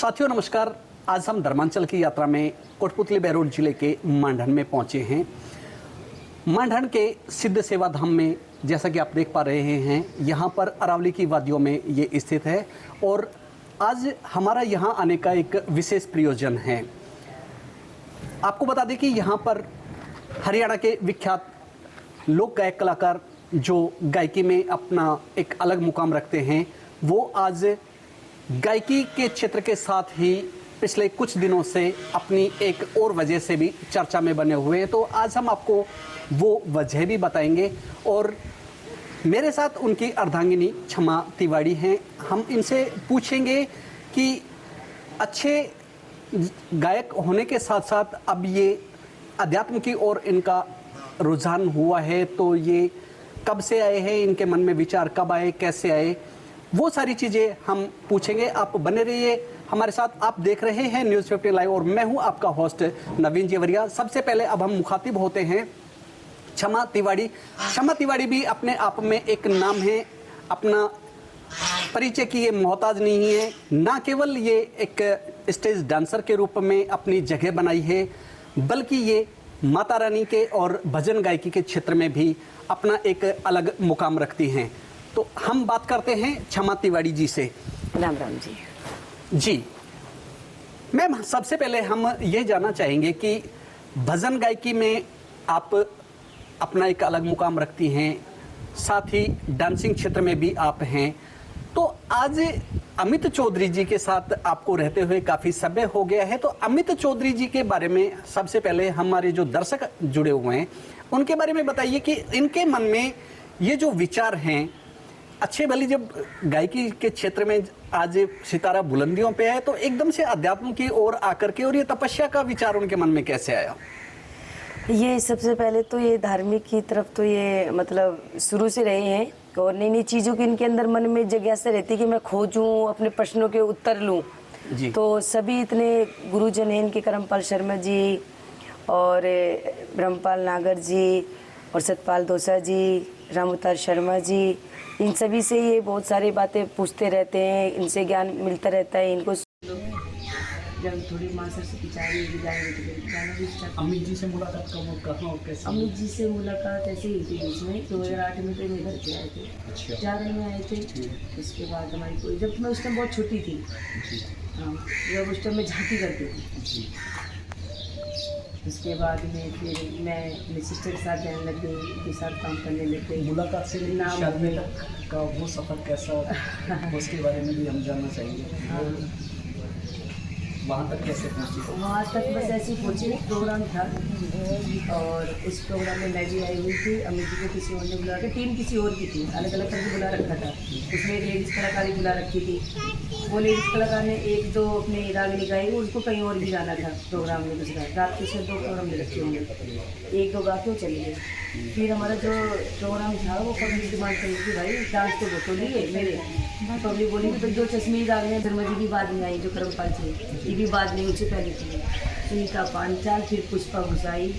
साथियों नमस्कार। आज हम धर्मांचल की यात्रा में कोटपुतली बहरोड जिले के मांडन में पहुंचे हैं। मांडन के सिद्ध सेवा धाम में जैसा कि आप देख पा रहे हैं, यहां पर अरावली की वादियों में ये स्थित है और आज हमारा यहां आने का एक विशेष प्रयोजन है। आपको बता दें कि यहां पर हरियाणा के विख्यात लोक गायक कलाकार जो गायकी में अपना एक अलग मुकाम रखते हैं, वो आज गायकी के क्षेत्र के साथ ही पिछले कुछ दिनों से अपनी एक और वजह से भी चर्चा में बने हुए हैं। तो आज हम आपको वो वजह भी बताएंगे और मेरे साथ उनकी अर्धांगिनी क्षमा तिवारी हैं। हम इनसे पूछेंगे कि अच्छे गायक होने के साथ साथ अब ये अध्यात्म की ओर इनका रुझान हुआ है, तो ये कब से आए हैं, इनके मन में विचार कब आए, कैसे आए, वो सारी चीज़ें हम पूछेंगे। आप बने रहिए हमारे साथ। आप देख रहे हैं न्यूज़ 50 लाइव और मैं हूं आपका होस्ट नवीन जेवरिया। सबसे पहले अब हम मुखातिब होते हैं क्षमा तिवारी। क्षमा तिवारी भी अपने आप में एक नाम है, अपना परिचय की ये मोहताज नहीं है। ना केवल ये एक स्टेज डांसर के रूप में अपनी जगह बनाई है, बल्कि ये माता रानी के और भजन गायकी के क्षेत्र में भी अपना एक अलग मुकाम रखती हैं। तो हम बात करते हैं क्षमा तिवारी जी से। राम राम जी। जी मैम, सबसे पहले हम ये जानना चाहेंगे कि भजन गायकी में आप अपना एक अलग मुकाम रखती हैं, साथ ही डांसिंग क्षेत्र में भी आप हैं। तो आज अमित चौधरी जी के साथ आपको रहते हुए काफ़ी समय हो गया है, तो अमित चौधरी जी के बारे में सबसे पहले हमारे जो दर्शक जुड़े हुए हैं उनके बारे में बताइए कि इनके मन में ये जो विचार हैं, अच्छे भली जब गायकी के क्षेत्र में आज सितारा बुलंदियों पे है, तो एकदम से अध्यात्म की ओर आकर के और ये तपस्या का विचार उनके मन में कैसे आया? ये सबसे पहले तो ये धार्मिक की तरफ तो ये मतलब शुरू से रहे हैं और नई नई चीज़ों की इनके अंदर मन में जिज्ञासा रहती कि मैं खोजूं, अपने प्रश्नों के उत्तर लूं। तो सभी इतने गुरुजन हैं इनके, करमपाल शर्मा जी और ब्रह्मपाल नागर जी और सतपाल दोसा जी, रामअवतार शर्मा जी, इन सभी से ये बहुत सारी बातें पूछते रहते हैं, इनसे ज्ञान मिलता रहता है इनको। जब थोड़ी मास्टर से अमित जी से मुलाकात कब और कैसे? अमित जी से मुलाकात ऐसे ही थी बीच में 2008 में, तो मेरे घर पे आए थे। अच्छा। जागरण में आए थे। उसके बाद हमारी कोई, जब मैं उस टाइम बहुत छोटी थी, हाँ, जब उस टाइम मैं झांकी करती थी। उसके बाद में फिर मैं अपने सिस्टर के साथ जाने लग गई, उनके साथ काम करने लग गई। मुलाकात से नाम शादी तक का वो सफ़र कैसा, उसके बारे में भी हम जानना चाहेंगे। वहाँ तक कैसे पहुँची? वहाँ तक बस ऐसे ही पहुँची, प्रोग्राम था और उस प्रोग्राम में मैं भी आई हुई थी। अमित जी को किसी और ने बुला के, टीम किसी और की थी, अलग अलग करके बुला रखा था। उसमें एक लेडीज़ कलाकार ही बुला रखी थी। वो लेडीज़ कलाकार ने एक दो अपनी रागनी गाई, उसको कहीं और भी जाना था प्रोग्राम में। दूसरा रात के से 2 प्रोग्राम में रखे होंगे, 1-2 गा के वो चले गए। फिर हमारा जो प्रोग्राम था वो पब्लिक डिमांड करी कि भाई डांस तो वो लिए मेरे, पब्लिक बोली कि जो चश्मे आ गए, धर्मा जी भी बाद में आई, जो करमपाल से ये भी बाद में, उससे पहले थी। सुनीता पांचाल, फिर पुष्पा घुसाई,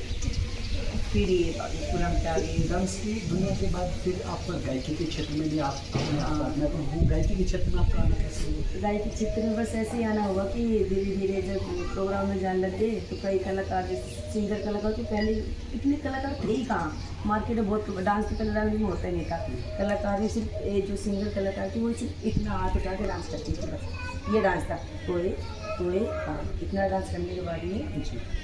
फिर ये पूनम त्यागी। डांस की दुनिया के बाद फिर आप गायकी के क्षेत्र में भी आप गायकी के क्षेत्र में आपका आना कैसे हुआ? गायकी क्षेत्र में बस ऐसे ही आना हुआ कि धीरे धीरे जब प्रोग्राम में जाने लगे तो कई कलाकार, जैसे सिंगर कलाकार, तो पहले इतने कलाकार थे ही कहाँ मार्केट में। बहुत डांस तो कलाकार में होता ही नहीं था। कलाकार भी सिर्फ जो सिंगर कलाकार थी वो सिर्फ इतना हाथ उठा के डांस करती थी, बस ये डांस था। तोड़े हाँ, इतना डांस करने के बाद में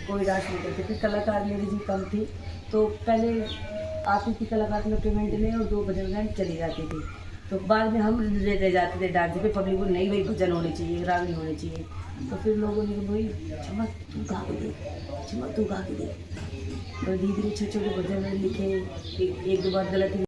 कोई डांस नहीं करते। फिर कलाकार मेरी भी कम थी, तो पहले आती थी कलाकार में पेमेंट में और 2 भजन गाने चली जाती थी। तो बाद में हम रह जाते थे डांस पे। पब्लिक को नहीं भाई भजन होने चाहिए, रागनी होने चाहिए। तो फिर लोगों ने भाई क्षमा तू गा के दे, क्षमा तू गा के दे। तो धीरे धीरे छोटे छोटे भजन लिखे, 1-2 बार गलत